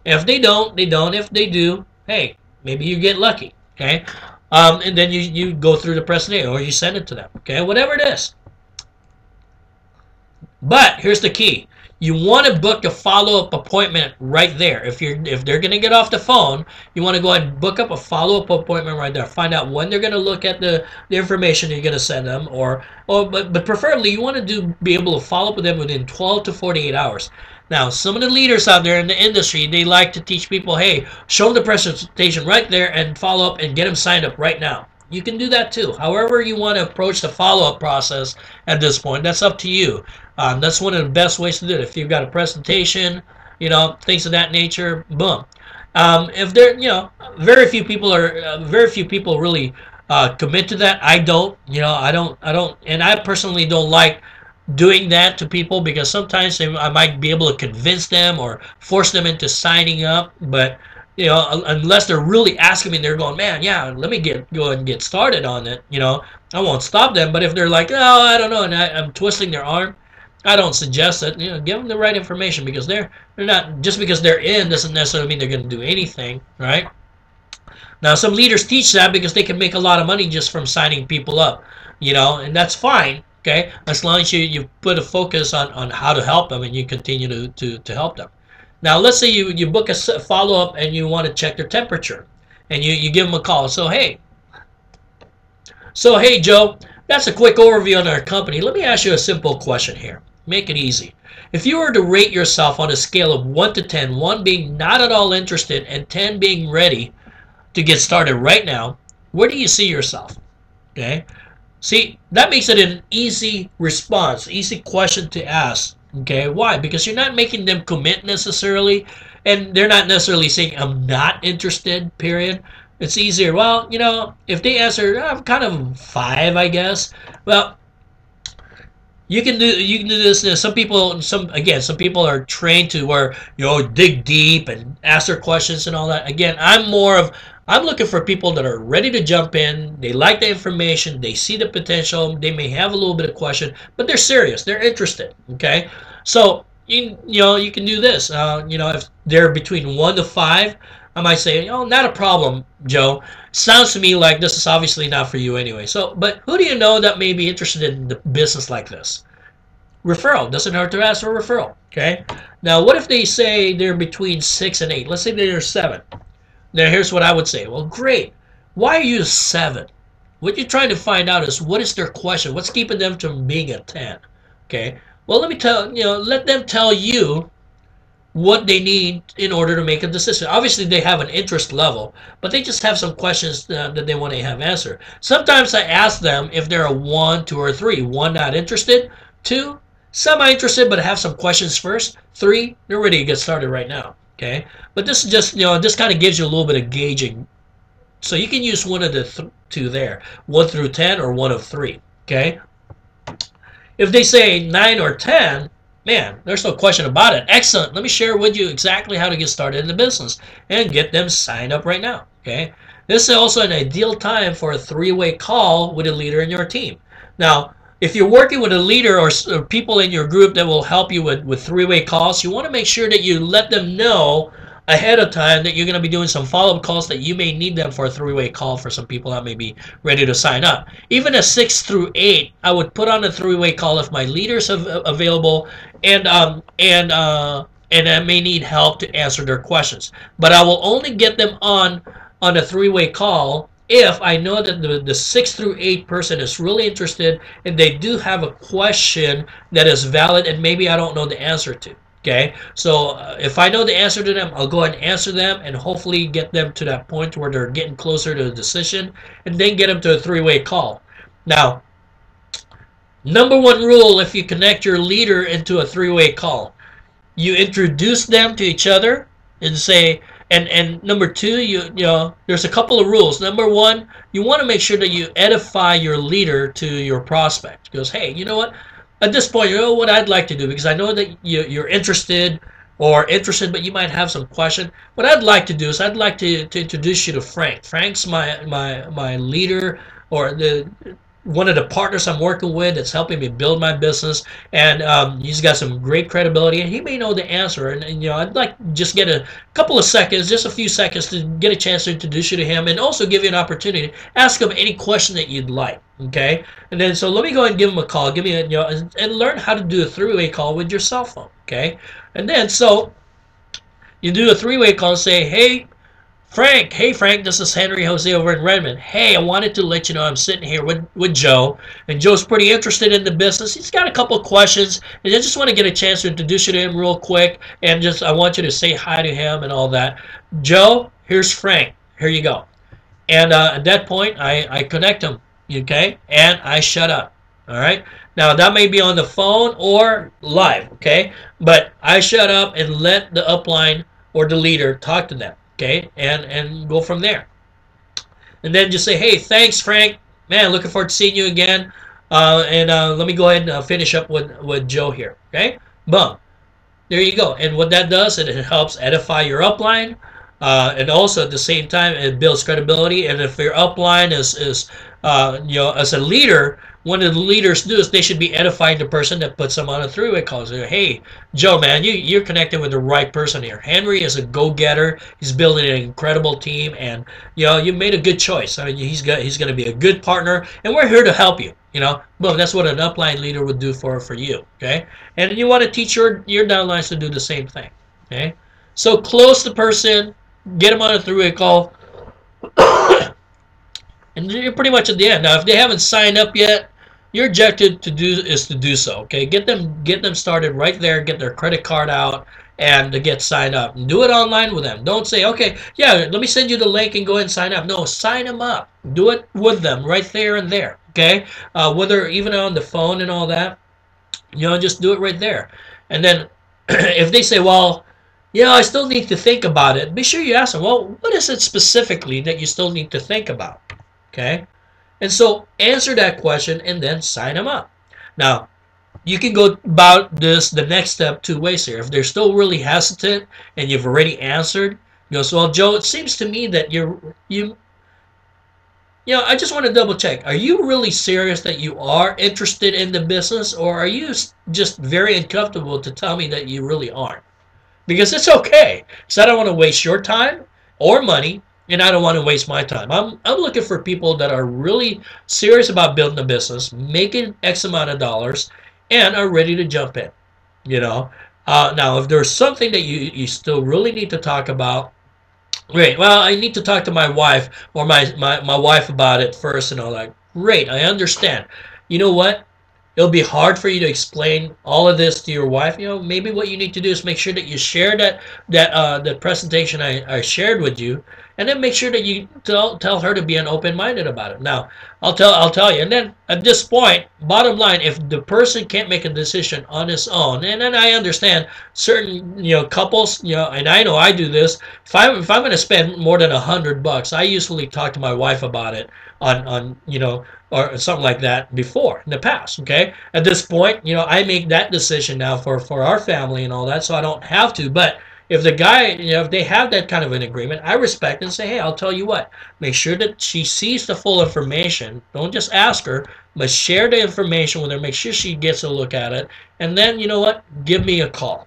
A: If they don't, they don't. If they do, hey, maybe you get lucky, okay? And then you go through the presentation, or you send it to them, okay? Whatever it is. But here's the key: you want to book a follow-up appointment right there. If they're going to get off the phone, you want to go ahead and book up a follow-up appointment right there. Find out when they're going to look at the information you're going to send them, but preferably you want to be able to follow up with them within 12 to 48 hours. Now, some of the leaders out there in the industry, they like to teach people, hey, show them the presentation right there and follow up and get them signed up right now. You can do that too. However you want to approach the follow-up process at this point, that's up to you. That's one of the best ways to do it. If you've got a presentation, things of that nature, boom. If there, very few people really commit to that. I don't, and I personally don't like doing that to people, because sometimes I might be able to convince them or force them into signing up, but unless they're really asking me, they're going, man, yeah, let me go ahead and get started on it, I won't stop them. But if they're like, oh, I don't know, and I'm twisting their arm, I don't suggest it. Give them the right information, because they're not, just because they're in doesn't necessarily mean they're going to do anything, right? Now, some leaders teach that because they can make a lot of money just from signing people up, and that's fine. Okay, as long as you put a focus on how to help them and you continue to help them. Now, let's say you book a follow-up and you want to check their temperature, and you give them a call. So hey, Joe, that's a quick overview on our company. Let me ask you a simple question here. Make it easy. If you were to rate yourself on a scale of 1 to 10, 1 being not at all interested and 10 being ready to get started right now, where do you see yourself? Okay. See, that makes it an easy response, easy question to ask. Okay, why? Because you're not making them commit necessarily, and they're not necessarily saying, I'm not interested, period. It's easier. Well, you know, if they answer, I'm kind of five, I guess. Well, you can do this. Some people, some people are trained to where, you know, dig deep and ask their questions and all that. Again, I'm looking for people that are ready to jump in. They like the information. They see the potential. They may have a little bit of question, but they're serious. They're interested. Okay, so you can do this. You know, if they're between 1 to 5, I might say, oh, not a problem, Joe. Sounds to me like this is obviously not for you anyway. So, but who do you know that may be interested in the business like this? Referral. Doesn't hurt to ask for a referral. Okay. Now, what if they say they're between 6 and 8? Let's say they're 7. Now, here's what I would say. Well, great. Why are you 7? What you're trying to find out is what is their question? What's keeping them from being a 10? Okay. Well, let them tell you what they need in order to make a decision. Obviously, they have an interest level, but they just have some questions that they want to have answered. Sometimes I ask them if they're a 1, 2, or 3. 1, not interested. 2, semi-interested, but have some questions first. 3, they're ready to get started right now. Okay, but this is just, this kind of gives you a little bit of gauging. So you can use one of the two there, 1 through 10 or 1 of 3. Okay, if they say 9 or 10, man, there's no question about it. Excellent. Let me share with you exactly how to get started in the business and get them signed up right now. Okay, this is also an ideal time for a 3-way call with a leader in your team. Now, if you're working with a leader or people in your group that will help you with 3-way calls, you want to make sure that you let them know ahead of time that you're going to be doing some follow-up calls, that you may need them for a 3-way call for some people that may be ready to sign up. Even a 6 through 8, I would put on a 3-way call if my leaders are available and I may need help to answer their questions. But I will only get them on a 3-way call if I know that the 6 through 8 person is really interested and they do have a question that is valid and maybe I don't know the answer to. Okay, so if I know the answer to them, I'll go ahead and answer them and hopefully get them to that point where they're getting closer to a decision and then get them to a 3-way call. Now, number 1 rule if you connect your leader into a 3-way call, you introduce them to each other and say, and number 2, there's a couple of rules. Number 1, you want to make sure that you edify your leader to your prospect. Goes, hey, you know what? At this point, you know what I'd like to do, because I know that you're interested, but you might have some question. What I'd like to do is I'd like to introduce you to Frank. Frank's my leader, or one of the partners I'm working with that's helping me build my business, and he's got some great credibility, and he may know the answer. And I'd like to just get a couple of seconds, just a few seconds, to get a chance to introduce you to him, and also give you an opportunity to ask him any question that you'd like. Okay, and then so let me go ahead and give him a call, and learn how to do a 3-way call with your cell phone. Okay, and then so you do a 3-way call and say, hey Frank, this is Henry Jose over in Redmond. Hey, I wanted to let you know I'm sitting here with Joe, and Joe's pretty interested in the business. He's got a couple of questions, and I just want to get a chance to introduce you to him real quick, and I want you to say hi to him and all that. Joe, here's Frank. Here you go. And at that point, I connect him, okay, and I shut up. All right. Now that may be on the phone or live, okay, but I shut up and let the upline or the leader talk to them. Okay, and go from there. And then just say, hey, thanks, Frank. Man, looking forward to seeing you again. Let me go ahead and finish up with Joe here. Okay, boom. There you go. And what that does, it helps edify your upline. And also at the same time, it builds credibility. And if your upline is as a leader, one of the leaders do is they should be edifying the person that puts them on a 3-way call. So, hey, Joe, man, you're connecting with the right person here. Henry is a go-getter. He's building an incredible team, and you made a good choice. I mean, he's going to be a good partner, and we're here to help you. Boom, that's what an upline leader would do for you. Okay, and you want to teach your downlines to do the same thing. Okay, so close the person, get them on a 3-way call. And you're pretty much at the end. Now, if they haven't signed up yet, your objective is to do so. Okay, get them started right there. Get their credit card out, and to get signed up. Do it online with them. Don't say, okay, yeah, let me send you the link and go ahead and sign up. No, sign them up. Do it with them right there and there. Okay, whether even on the phone and all that, just do it right there. And then if they say, well, I still need to think about it, be sure you ask them, well, what is it specifically that you still need to think about? Okay, and so answer that question and then sign them up. Now, you can go about this the next step two ways here. If they're still really hesitant and you've already answered, so, well, Joe, it seems to me that I just want to double check. Are you really serious that you are interested in the business, or are you just very uncomfortable to tell me that you really aren't? Because it's okay. Because I don't want to waste your time or money, and I don't want to waste my time. I'm looking for people that are really serious about building a business, making X amount of dollars, and are ready to jump in. Now, if there's something that you still really need to talk about, great. Well, I need to talk to my wife or my wife about it first and all that. Great, I understand. You know what? It'll be hard for you to explain all of this to your wife. Maybe what you need to do is make sure that you share that presentation I shared with you, and then make sure that you tell her to be open-minded about it. Now, I'll tell you. And then at this point, bottom line, if the person can't make a decision on his own, and then I understand certain couples, and I know I do this. If I'm going to spend more than $100, I usually talk to my wife about it on or something like that before in the past. Okay, at this point, I make that decision now for our family and all that, so I don't have to. But if the guy, if they have that kind of an agreement, I respect and say, hey, I'll tell you what, make sure that she sees the full information. Don't just ask her, but share the information with her. Make sure she gets a look at it, and then give me a call.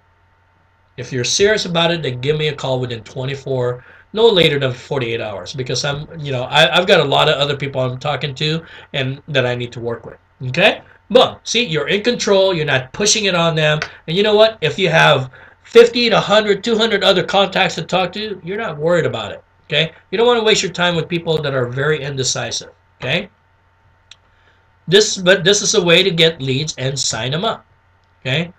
A: If you're serious about it, then give me a call within 24, no later than 48 hours, because I've got a lot of other people I'm talking to and that I need to work with. Okay? But see, you're in control. You're not pushing it on them. And you know what? If you have 50 to 100, 200 other contacts to talk to, you're not worried about it. Okay? You don't want to waste your time with people that are very indecisive. Okay? But this is a way to get leads and sign them up. Okay?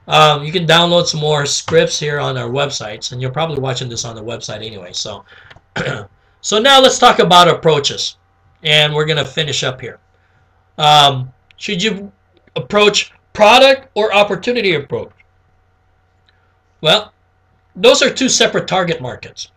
A: You can download some more scripts here on our websites, and you're probably watching this on the website anyway. So, so now let's talk about approaches, and we're going to finish up here. Should you approach product or opportunity approach? Well, those are two separate target markets.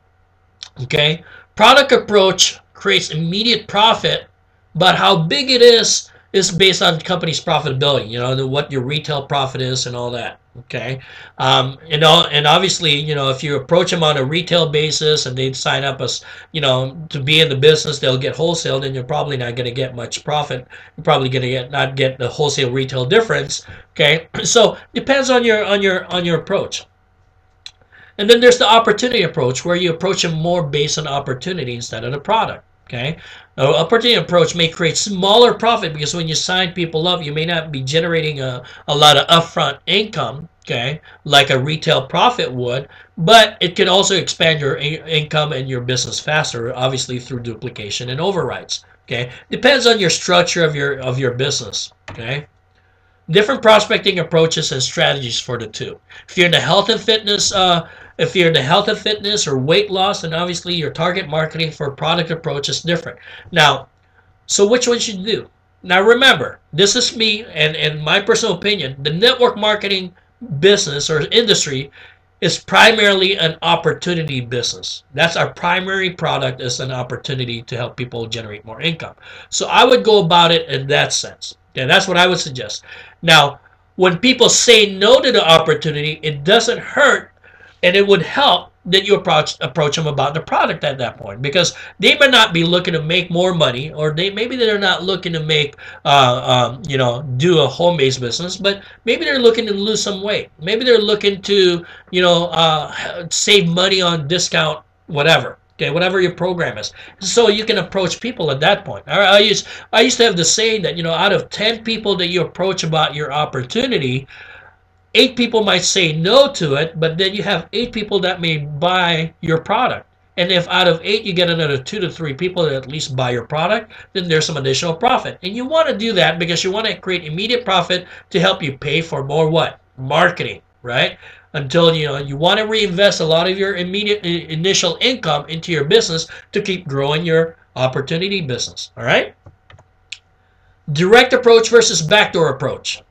A: Okay, product approach creates immediate profit, but how big it is based on the company's profitability. What your retail profit is and all that. Okay, and obviously, if you approach them on a retail basis and they sign up as, to be in the business, they'll get wholesale, then you're probably not going to get much profit. You're probably going to not get the wholesale retail difference. Okay, so depends on your approach. And then there's the opportunity approach, where you approach them more based on opportunity instead of the product. Okay, now, opportunity approach may create smaller profit because when you sign people up, you may not be generating a lot of upfront income, okay, like a retail profit would, but it can also expand your income and your business faster, obviously through duplication and overrides. Okay, depends on your structure of your business. Okay. Different prospecting approaches and strategies for the two. If you're in the health and fitness, or weight loss, then obviously your target marketing for product approach is different. Now, so which one should you do? Now remember, this is me and my personal opinion. The network marketing business or industry is primarily an opportunity business. That's our primary product, is an opportunity to help people generate more income. So I would go about it in that sense. Yeah, that's what I would suggest. Now, when people say no to the opportunity, it doesn't hurt, and it would help that you approach them about the product at that point, because they may not be looking to make more money, or maybe they're not looking to make do a home-based business, but maybe they're looking to lose some weight. Maybe they're looking to save money on discount, whatever. Okay, whatever your program is. So you can approach people at that point. I used to have the saying that, out of 10 people that you approach about your opportunity, 8 people might say no to it, but then you have 8 people that may buy your product. And if out of 8 you get another 2 to 3 people that at least buy your product, then there's some additional profit. And you want to do that because you want to create immediate profit to help you pay for more what? Marketing, right? until you want to reinvest a lot of your immediate initial income into your business to keep growing your opportunity business. All right. Direct approach versus backdoor approach.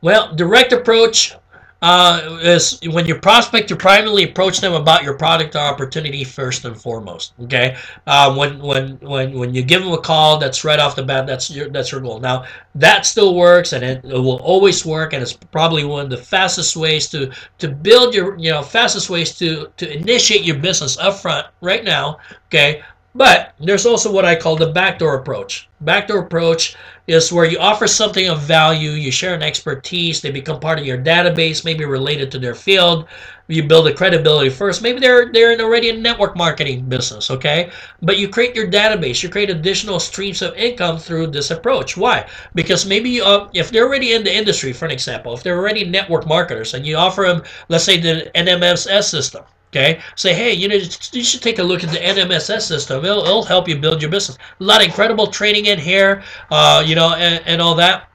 A: Well, direct approach is when you prospect, you primarily approach them about your product or opportunity first and foremost. Okay, when you give them a call, that's right off the bat. That's your goal. Now that still works, and it will always work, and it's probably one of the fastest ways to build your fastest ways to initiate your business upfront right now. Okay. But there's also what I call the backdoor approach. Backdoor approach is where you offer something of value, you share an expertise, they become part of your database, maybe related to their field. You build a credibility first. Maybe they're already in network marketing business, okay? But you create your database, you create additional streams of income through this approach. Why? Because maybe if they're already in the industry, for an example, if they're already network marketers and you offer them, let's say, the NMSS system. Okay, say, hey, you should take a look at the NMSS system. It'll help you build your business. A lot of incredible training in here, and all that.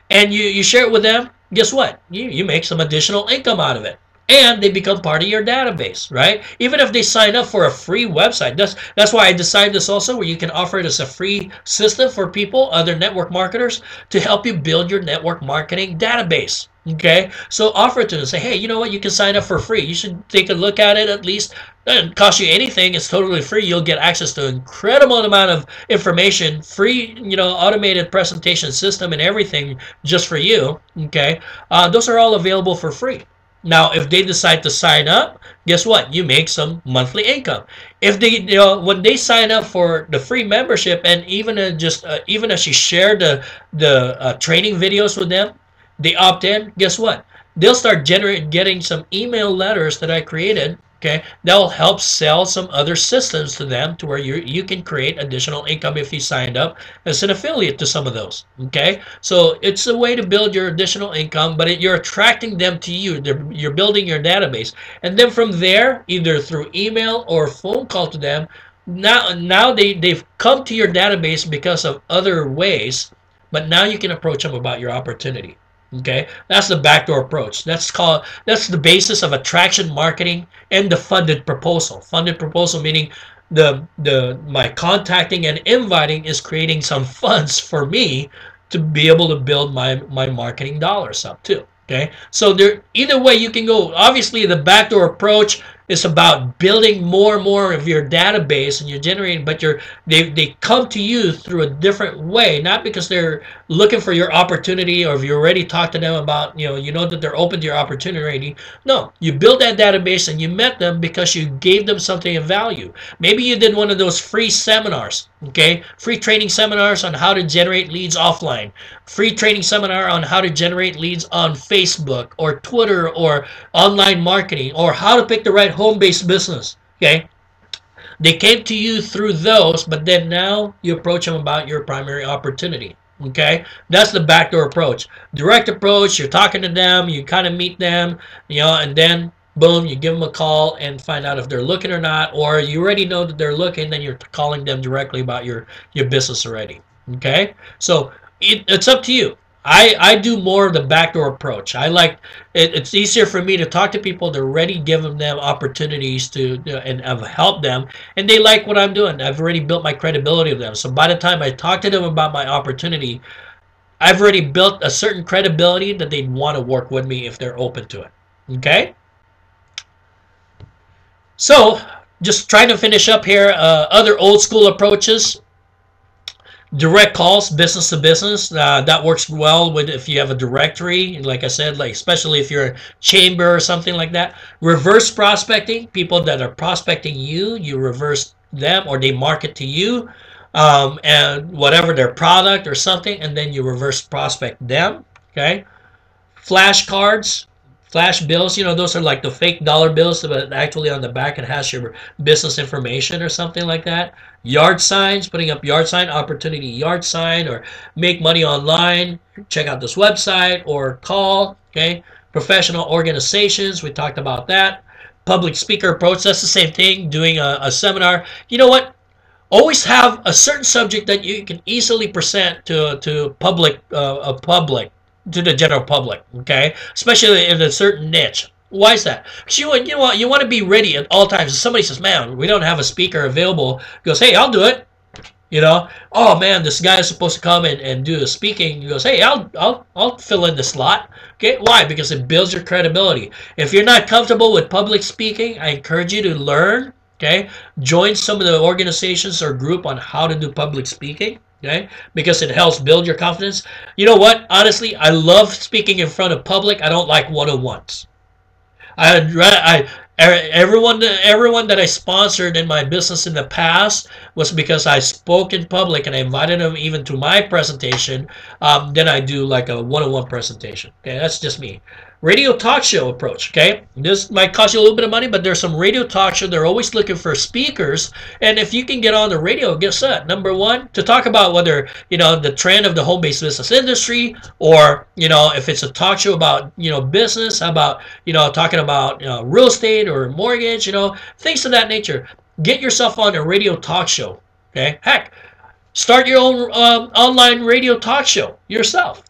A: And you share it with them. Guess what? You make some additional income out of it, and they become part of your database, right? Even if they sign up for a free website. That's why I designed this also, where you can offer it as a free system for people, other network marketers, to help you build your network marketing database. Okay, so offer it to them. Say, hey, you know what? You can sign up for free. You should take a look at it at least. It doesn't cost you anything. It's totally free. You'll get access to an incredible amount of information, free, automated presentation system and everything just for you. Okay, those are all available for free. Now, if they decide to sign up, guess what? You make some monthly income. If they, when they sign up for the free membership, and even even as you share the training videos with them, they opt in, guess what? They'll start getting some email letters that I created, okay? That'll help sell some other systems to them to where you can create additional income if you signed up as an affiliate to some of those, okay? So it's a way to build your additional income, but you're attracting them to you. You're building your database. And then from there, either through email or phone call to them, now they've come to your database because of other ways, but now you can approach them about your opportunity. Okay, that's the backdoor approach. That's the basis of attraction marketing and the funded proposal. Funded proposal meaning my contacting and inviting is creating some funds for me to be able to build my marketing dollars up too. Okay, so either way you can go. Obviously, the backdoor approach is about building more and more of your database, and you're generating, but they come to you through a different way, not because they're looking for your opportunity, or if you already talked to them about, that they're open to your opportunity. No, you build that database and you met them because you gave them something of value. Maybe you did one of those free seminars, okay? Free training seminars on how to generate leads offline. Free training seminar on how to generate leads on Facebook or Twitter or online marketing, or how to pick the right home-based business, okay? They came to you through those, but then now you approach them about your primary opportunity, okay? That's the backdoor approach. Direct approach, you're talking to them, you kind of meet them, and then boom, you give them a call and find out if they're looking or not, or you already know that they're looking, then you're calling them directly about your business already, okay? So it's up to you. I do more of the backdoor approach. I like it. It's easier for me to talk to people to already give them opportunities to and help them, and they like what I'm doing. I've already built my credibility with them. So by the time I talk to them about my opportunity, I've already built a certain credibility that they'd want to work with me if they're open to it. Okay? So just trying to finish up here. Other old school approaches. Direct calls, business to business, that works well with if you have a directory, like I said, especially if you're a chamber or something like that. Reverse prospecting, people that are prospecting you reverse them, or they market to you, and whatever their product or something, and then you reverse prospect them. Okay, flashcards. Flash bills, those are like the fake dollar bills, but actually on the back it has your business information or something like that. Yard signs, putting up yard sign, opportunity yard sign, or make money online. Check out this website or call, okay? Professional organizations, we talked about that. Public speaker approach, that's the same thing, doing a seminar. You know what? Always have a certain subject that you can easily present to a public, to the general public, okay? Especially in a certain niche. Why is that? Because you want to be ready at all times. If somebody says, "Man, we don't have a speaker available," goes, "Hey, I'll do it." Oh man, this guy is supposed to come and do the speaking. He goes, "Hey, I'll fill in the slot." Okay, why? Because it builds your credibility. If you're not comfortable with public speaking, I encourage you to learn. Okay, join some of the organizations or group on how to do public speaking. Okay, because it helps build your confidence. You know what? Honestly, I love speaking in front of public. I don't like one-on-ones. Everyone that I sponsored in my business in the past was because I spoke in public and I invited them even to my presentation. Then I do like a one-on-one presentation. Okay, that's just me. Radio talk show approach. Okay, this might cost you a little bit of money, but there's some radio talk show. They're always looking for speakers, and if you can get on the radio, guess what? Number one, to talk about whether the trend of the home-based business industry, or if it's a talk show about business, about talking about real estate or mortgage, things of that nature. Get yourself on a radio talk show. Okay, heck, start your own online radio talk show yourself.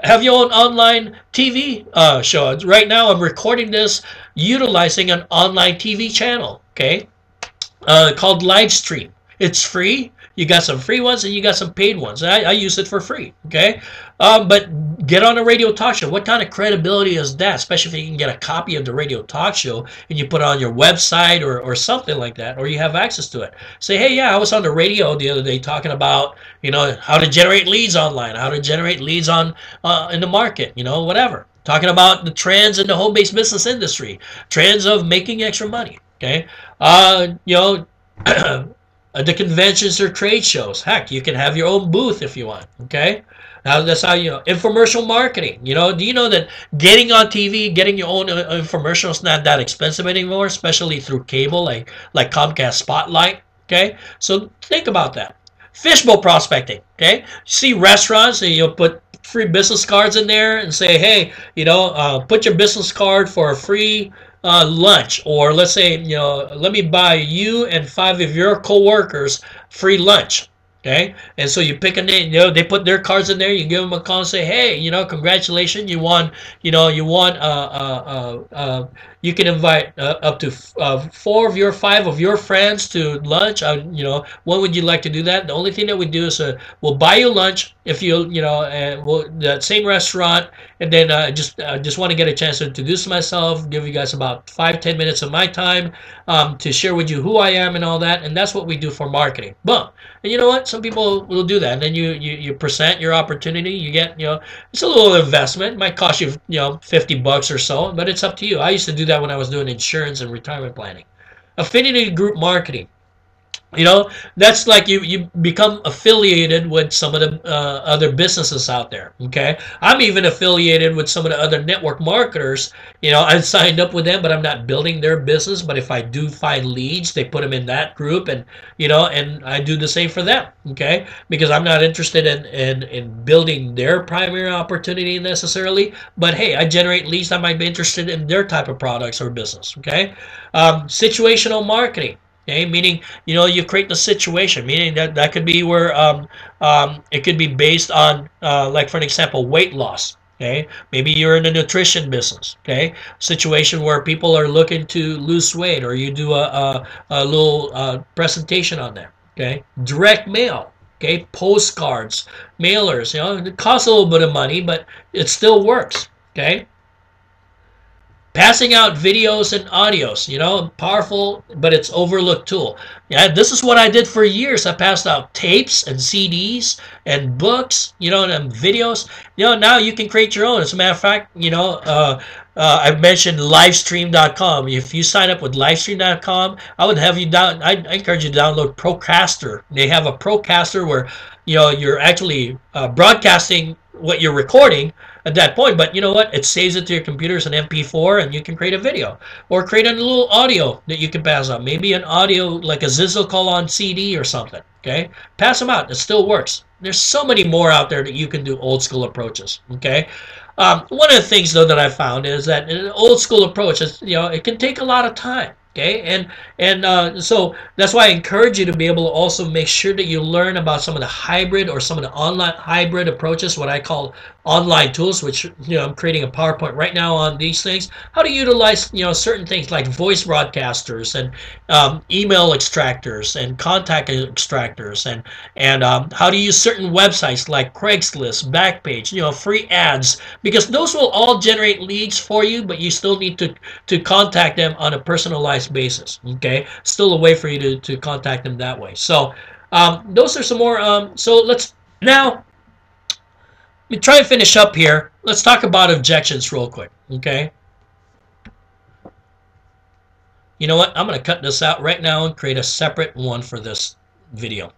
A: Have your own online TV show. Right now, I'm recording this utilizing an online TV channel, okay, called Livestream. It's free. You got some free ones and you got some paid ones. I use it for free, okay? But get on a radio talk show. What kind of credibility is that? Especially if you can get a copy of the radio talk show and you put it on your website or something like that, or you have access to it. Say, hey, yeah, I was on the radio the other day talking about, how to generate leads online, how to generate leads on in the market, whatever. Talking about the trends in the home-based business industry, trends of making extra money, okay? The conventions or trade shows. Heck, you can have your own booth if you want. Okay, now that's how infomercial marketing. Do you know that getting on TV, getting your own infomercial is not that expensive anymore, especially through cable like Comcast Spotlight. Okay, so think about that. Fishbowl prospecting. Okay, see restaurants and you'll put free business cards in there and say, hey, put your business card for a free lunch, or let's say, let me buy you and 5 of your coworkers free lunch. Okay, and so you pick a name. They put their cards in there. You give them a call and say, hey, congratulations, you won. You can invite up to 4 of your 5 of your friends to lunch. When would you like to do that? The only thing that we do is we'll buy you lunch if and that same restaurant, and then just want to get a chance to introduce myself, give you guys about 5-10 minutes of my time to share with you who I am and all that, and that's what we do for marketing. Boom. And you know what? Some people will do that, and then you present your opportunity. You get it's a little investment. It might cost you $50 or so, but it's up to you. I used to do that when I was doing insurance and retirement planning. Affinity group marketing. That's like you become affiliated with some of the other businesses out there. Okay, I'm even affiliated with some of the other network marketers. I signed up with them, but I'm not building their business. But if I do find leads, they put them in that group, and and I do the same for them. Okay, because I'm not interested in building their primary opportunity necessarily. But hey, I generate leads. I might be interested in their type of products or business. Okay, situational marketing. Okay, meaning you create the situation, meaning that could be where it could be based on like for an example, weight loss. Okay, maybe you're in a nutrition business. Okay, situation where people are looking to lose weight, or you do a little presentation on that. Okay, direct mail. Okay, postcards, mailers. It costs a little bit of money, but it still works. Okay. Passing out videos and audios, powerful, but it's overlooked tool. Yeah, this is what I did for years. I passed out tapes and CDs and books, and videos. Now you can create your own. As a matter of fact, I mentioned livestream.com. If you sign up with livestream.com, I would have you I encourage you to download Procaster. They have a Procaster where you're actually broadcasting what you're recording at that point, but you know what? It saves it to your computer as an MP4, and you can create a video or create a little audio that you can pass on. Maybe an audio like a Zizzle call on CD or something. Okay, pass them out. It still works. There's so many more out there that you can do old school approaches. Okay, one of the things though that I found is that an old school approach is it can take a lot of time. Okay, and so that's why I encourage you to be able to also make sure that you learn about some of the hybrid or some of the online hybrid approaches, what I call online tools, which I'm creating a PowerPoint right now on these things. How to utilize certain things like voice broadcasters and email extractors and contact extractors and how to use certain websites like Craigslist, Backpage, free ads, because those will all generate leads for you, but you still need to contact them on a personalized basis. Okay, still a way for you to contact them that way. So those are some more. So let's now let me try and finish up here. Let's talk about objections real quick. Okay. You know what? I'm going to cut this out right now and create a separate one for this video.